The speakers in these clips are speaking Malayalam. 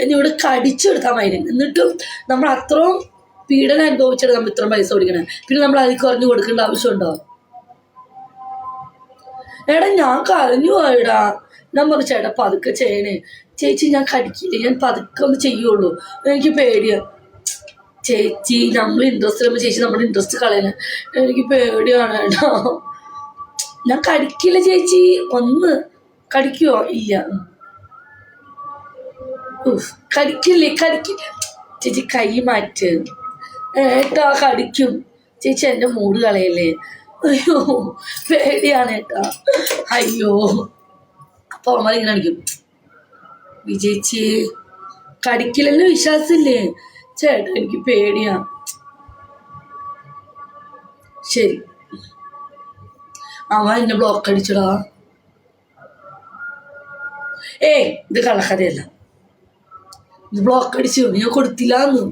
എന്നിവിടെ കടിച്ചെടുത്താൽ മതി. എന്നിട്ടും നമ്മൾ അത്രയും പീഡനം അനുഭവിച്ചിട്ട് നമ്മൾ ഇത്രയും പൈസ കൊടുക്കണേ. പിന്നെ നമ്മൾ അതിൽ കുറഞ്ഞു കൊടുക്കേണ്ട ആവശ്യമുണ്ടോ? എടാ ഞാൻ കരഞ്ഞു പോയടാ. ഞാൻ പറഞ്ഞു ചേട്ടാ പതുക്കെ ചെയ്യണേ. ചേച്ചി ഞാൻ കടിക്കില്ല, ഞാൻ പതുക്കെ ഒന്ന് ചെയ്യുള്ളൂ, എനിക്ക് പേടിയാ. ചേച്ചി നമ്മൾ ഇൻട്രസ്റ്റ് വരുമ്പോൾ ചേച്ചി നമ്മുടെ ഇൻട്രസ്റ്റ് കളയണേ, എനിക്ക് പേടിയാണ് കേട്ടോ. ഞാൻ കടിക്കില്ല ചേച്ചി. ഒന്ന് കടിക്കുവോ? ഇല്ല. കടിക്കില്ലേ? കടിക്കില്ല ചേച്ചി, കൈ മാറ്റ്. ഏട്ടാ കടിക്കും ചേച്ചി, എൻ്റെ മൂഡ് കളയല്ലേ. അയ്യോ പേടിയാണ് ഏട്ടാ. അയ്യോ. അപ്പോൾ അമ്മ അടിക്കും. വിജയിച്ച് കടിക്കില്ലെന്ന് വിശ്വാസമില്ലേ ചേട്ടാ? എനിക്ക് പേടിയാ. ശരി, അവൻ എന്നെ ബ്ലോക്ക് അടിച്ചടാ. ഇത് കള്ളക്കഥയല്ല. ഇത് ബ്ലോക്ക് അടിച്ചു, ഞാൻ കൊടുത്തില്ലാന്ന്.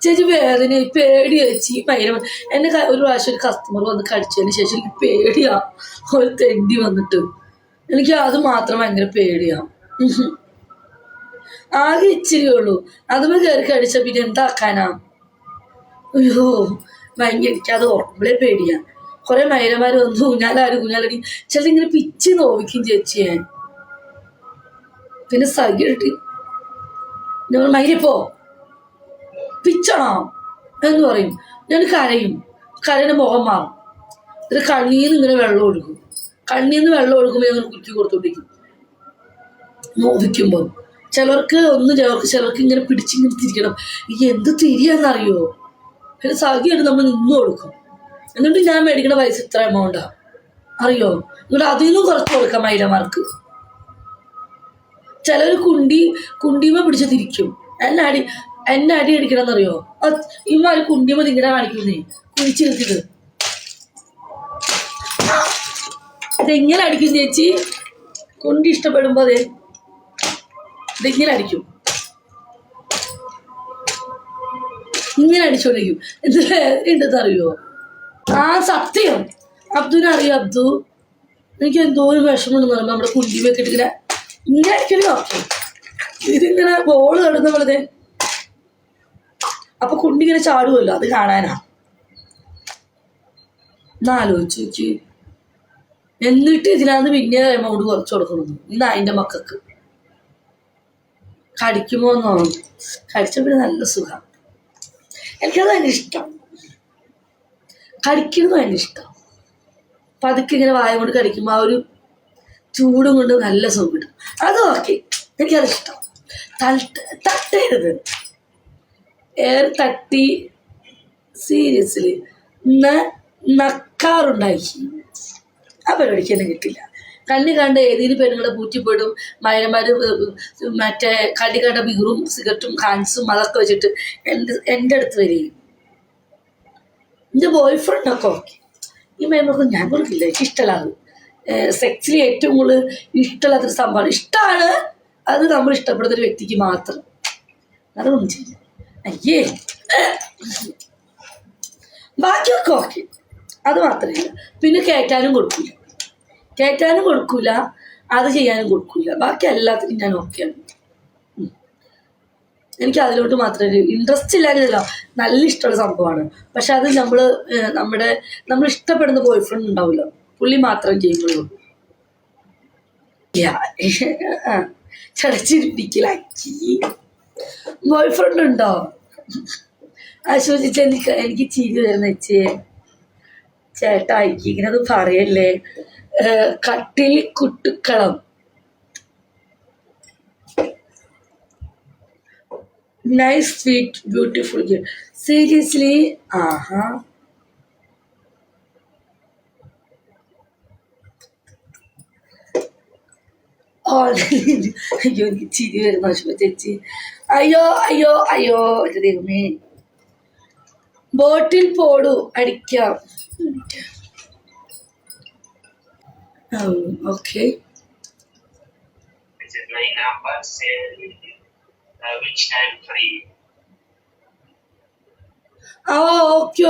ചേച്ചി വേദന, പേടി ചേച്ചി ഭയങ്കര. എന്നെ ഒരു പ്രാവശ്യം ഒരു കസ്റ്റമർ വന്ന് കടിച്ചതിന് ശേഷം എനിക്ക് പേടിയാ. ഒരു തെണ്ടി വന്നിട്ട് എനിക്ക് അത് മാത്രം ഭയങ്കര പേടിയാ. ആകെ ഇച്ചിരി ഉള്ളൂ, അതുമ്പോൾ കയറി കടിച്ച പിന്നെ എന്താക്കാനാ? അയ്യോ ഭയങ്കര, എനിക്കത് ഓർക്കുമ്പോഴേ പേടിയാ. കുറെ മൈരന്മാർ വന്ന് ഊഞ്ഞാലടി ചിലതിങ്ങനെ പിച്ച് നോവിക്കും ചേച്ചിയെ. പിന്നെ സഹിട്ട് ഞാൻ മൈരപ്പോ പിച്ചണോ എന്ന് പറയും. ഞാൻ കരയും. കരയുടെ മുഖം മാറും. ഇത് കണ്ണീന്ന് ഇങ്ങനെ വെള്ളം ഒഴുകും. കണ്ണീന്ന് വെള്ളം ഒഴുകുമ്പോൾ ഞങ്ങൾ കുറ്റി കൊടുത്തോണ്ടിരിക്കും നോവിക്കുമ്പോൾ. ചിലർക്ക് ചിലർക്ക് ഇങ്ങനെ പിടിച്ചിങ്ങനെ തിരിക്കണം. ഈ എന്ത് തിരിയാന്നറിയോ? പിന്നെ സഹിയായിട്ട് നമ്മൾ നിന്ന് കൊടുക്കും. എന്നിട്ട് ഞാൻ മേടിക്കുന്ന പൈസ ഇത്ര എമൗണ്ടാ അറിയോ? എന്നിട്ട് അതിൽ നിന്നും കുറച്ച് കൊടുക്കാം മൈലമാർക്ക്. ചിലർ കുണ്ടിമ പിടിച്ച് തിരിക്കും. എന്നെ അടി അടിക്കണമെന്നറിയോ? ഇമാര് കുണ്ടിമ ഇങ്ങനെ കാണിക്കുന്നേ, കുഴിച്ചിരുത്തിട്ട്. ഇതെങ്ങനെ അടിക്കും ചേച്ചി? കുണ്ടി ഇഷ്ടപ്പെടുമ്പോ അതെ ഇതെങ്ങനെ അടിക്കും, ഇങ്ങനെ അടിച്ചോണ്ടിരിക്കും. എന്ത് ഉണ്ടെന്ന് അറിയോ? സത്യം അബ്ദുവിനറിയോ? അബ്ദു എനിക്ക് എന്തോ ഒരു വിഷമമുണ്ടെന്ന് പറയുമ്പോൾ നമ്മുടെ കുണ്ടിമൊക്കെ ഇട്ടിങ്ങനെ ഇങ്ങനെ അടിക്കണോ? ഇതിങ്ങനെ ബോള് കടുന്ന പോലെ. അപ്പൊ കുണ്ടി ഇങ്ങനെ ചാടുമല്ലോ, അത് കാണാനാ. എന്നാലോചിച്ച് നോക്കി. എന്നിട്ട് ഇതിനകത്ത് പിന്നെ എമൗണ്ട് കുറച്ച് കൊടുക്കണം. ഇന്ന് അതിൻ്റെ മക്കൾക്ക് കടിക്കുമോന്നോ? കടിച്ച പിന്നെ നല്ല സുഖം. എനിക്കത് ഭയങ്കര ഇഷ്ടം. കടിക്കുന്നത് ഭയങ്കര ഇഷ്ടം. പതുക്കെ ഇങ്ങനെ വായ കൊണ്ട് കടിക്കുമ്പോൾ ആ ഒരു ചൂടും കൊണ്ട് നല്ല സുഖം കിട്ടും. അത് ഓക്കെ, എനിക്കതിഷ്ടം. തട്ടരുത്. തട്ടി സീരിയസ്ലി നക്കാറുണ്ടാക്കി ആ പരിപാടിക്ക് തന്നെ കിട്ടില്ല. കണ്ണി കണ്ട ഏതെങ്കിലും പെണ്ണുങ്ങളെ പൂറ്റിപ്പോയിട്ടും മയന്മാർ മറ്റേ കണ്ണി കണ്ട ബീറും സിഗരറ്റും ഹാൻസും അതൊക്കെ വെച്ചിട്ട് എൻ്റെ അടുത്ത് വരികയും. എൻ്റെ ബോയ് ഫ്രണ്ടൊക്കെ ഓക്കെ. ഈ മയന്മാർക്കും ഞാൻ കൊടുക്കില്ല, എനിക്ക് ഇഷ്ടമല്ലാതെ. സെക്സിലി ഏറ്റവും കൂടുതൽ ഇഷ്ടമുള്ളതൊരു സംഭവമാണ്. ഇഷ്ടമാണ് അത് നമ്മൾ ഇഷ്ടപ്പെടുന്ന ഒരു വ്യക്തിക്ക് മാത്രം. അതൊന്നും ചെയ്യില്ല. അയ്യേ ബാക്കിയൊക്കെ ഓക്കെ, അത് മാത്രമേ. പിന്നെ കയറ്റാനും കൊടുക്കൂല, അത് ചെയ്യാനും കൊടുക്കൂല. ബാക്കി എല്ലാത്തിനും ഞാൻ ഓക്കെയാണ്. എനിക്ക് അതിലോട്ട് മാത്രമേ ഇൻട്രസ്റ്റ് ഇല്ലാഞ്ഞല്ല, നല്ല ഇഷ്ടമുള്ള സംഭവമാണ്. പക്ഷെ അത് നമ്മൾ ഇഷ്ടപ്പെടുന്ന ബോയ് ഫ്രണ്ട് ഉണ്ടാവില്ല, പുള്ളി മാത്രം ചെയ്യുള്ളൂ. ചടച്ചിരിപ്പിക്കലാക്കി. ബോയ് ഫ്രണ്ട് ഉണ്ടോ? ആശ്വസിച്ച എനിക്ക് ചിരി വരുന്ന ചേട്ടാ ഇങ്ങനെ പറയല്ലേ. കട്ടിൽ കുട്ടിക്കളം. Nice sweet beautiful girl. Seriously? ആഹാ. അയ്യോ എനിക്ക് ചിരി വരുന്ന ചേച്ചി. അയ്യോ എൻ്റെ ദൈവമേ. ബോട്ടിൽ പോടു അടിക്കാം. ഓക്കെ.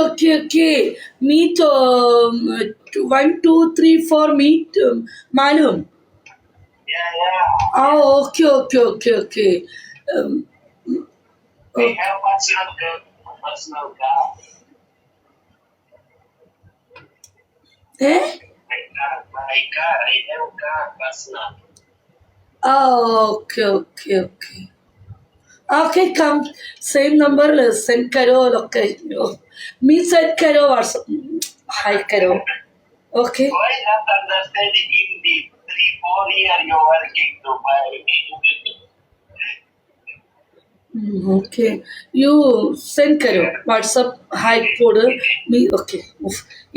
ഓക്കെ. മീറ്റ് 1 2 3 4 മീറ്റ് മാലും. ഓക്കെ. ഉം, We ഓ- have personal car, ഏ my car, I have car personal. ആ okay okay okay okay come same number send കരോ ലൊക്കേഷൻ मी सेंड करो व्हाट्सएप हाय करो okay Why not understanding Hindi? 3-4 years you're working Dubai. Okay you send करो WhatsApp hi code me okay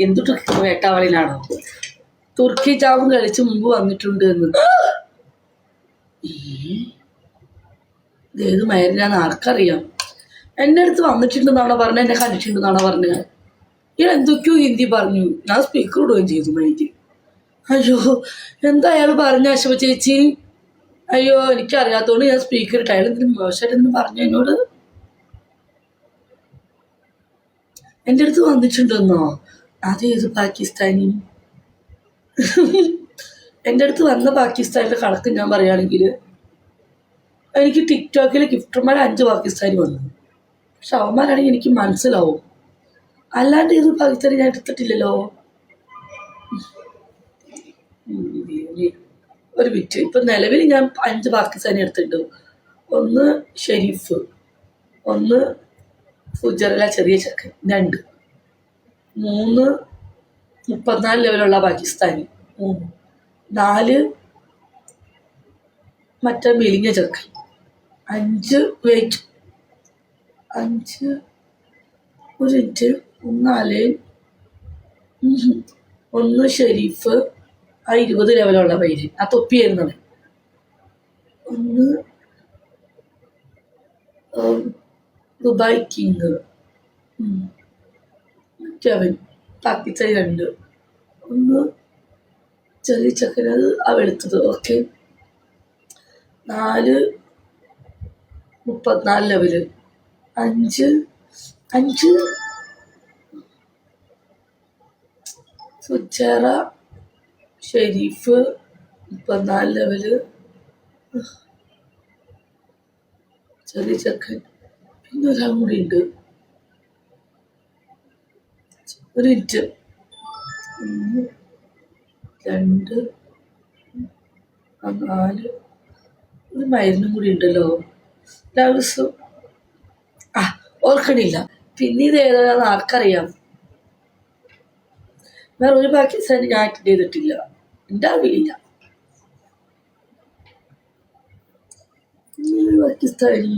എന്തുട്ട് വേട്ടാവളിയിലാണോ തുർക്കി ചാവും കളിച്ച് മുമ്പ് വന്നിട്ടുണ്ട് എന്ന് ഏത് മയറിനാന്ന് ആർക്കറിയാം എൻ്റെ അടുത്ത് വന്നിട്ടുണ്ടെന്നാണോ പറഞ്ഞത് എന്നെ കണ്ടിട്ടുണ്ടെന്നാണോ പറഞ്ഞത് ഇയാൾ എന്തൊക്കെയോ ഹിന്ദി പറഞ്ഞു ഞാൻ സ്പീക്കർ ഇടുകയും ചെയ്തു മൈൻഡ് അയ്യോ എന്താ അയാൾ പറഞ്ഞ അശോക ചേച്ചി അയ്യോ എനിക്കറിയാത്തോണ്ട് ഞാൻ സ്പീക്കർ ഇട്ട് അയാൾ എന്തിനും മോശമായിട്ടെന്ന് പറഞ്ഞു എന്നോട് എൻ്റെ അടുത്ത് വന്നിട്ടുണ്ടെന്നോ അതേത് പാകിസ്ഥാനി എൻ്റെ അടുത്ത് വന്ന പാകിസ്ഥാനിലെ കണക്ക് ഞാൻ പറയുകയാണെങ്കിൽ എനിക്ക് ടിക്ടോക്കിൽ ഗിഫ്റ്റർമാർ 5 പാകിസ്ഥാനി വന്നു പക്ഷെ അവന്മാരാണെങ്കിൽ എനിക്ക് മനസ്സിലാവും അല്ലാണ്ട് ഏത് പാകിസ്ഥാനി ഞാൻ എടുത്തിട്ടില്ലല്ലോ ഒരു മിനിറ്റ് ഇപ്പം നിലവിൽ ഞാൻ 5 പാകിസ്ഥാനി എടുത്തിട്ടുണ്ട് ഒന്ന് ഷെരീഫ് ഒന്ന് ഫുജറല ചെറിയ ചെക്കൻ 2 3 34 ലെവലുള്ള പാകിസ്ഥാനി 4 മറ്റേ മെലിഞ്ഞ ചെക്കൻ 5 വെയിറ്റ് 5 ഒരു മിനിറ്റ് 4 ഒന്ന് ഷെരീഫ് ആ 20 ലെവലുള്ള പേര് ആ തൊപ്പിയായിരുന്നവൻ ഒന്ന് ദുബായ് കിങ് മറ്റവൻ പാകിസ്ഥാനി 2 ഒന്ന് ചെറിയ ചക്കരത് അവെടുത്തത് ഓക്കെ 4 34 ലെവല് 5 സുജറ ഷെരീഫ് 34 ലെവല് ചെറിയ ചക്കൻ പിന്നെ ഒരാളും കൂടി ഉണ്ട് ഒരു മിനിറ്റ് 1 2 4 ഒരു മരുന്നും കൂടി ഉണ്ടല്ലോ ദിവസം ആ ഓർക്കണില്ല പിന്നെ ഇത് ഏതാണെന്ന് ആർക്കറിയാം വേറെ ഒരു പാകിസ്ഥാനി ഞാൻ അറ്റൻഡ് ചെയ്തിട്ടില്ല എൻ്റെ അറിയില്ല പാകിസ്ഥാനി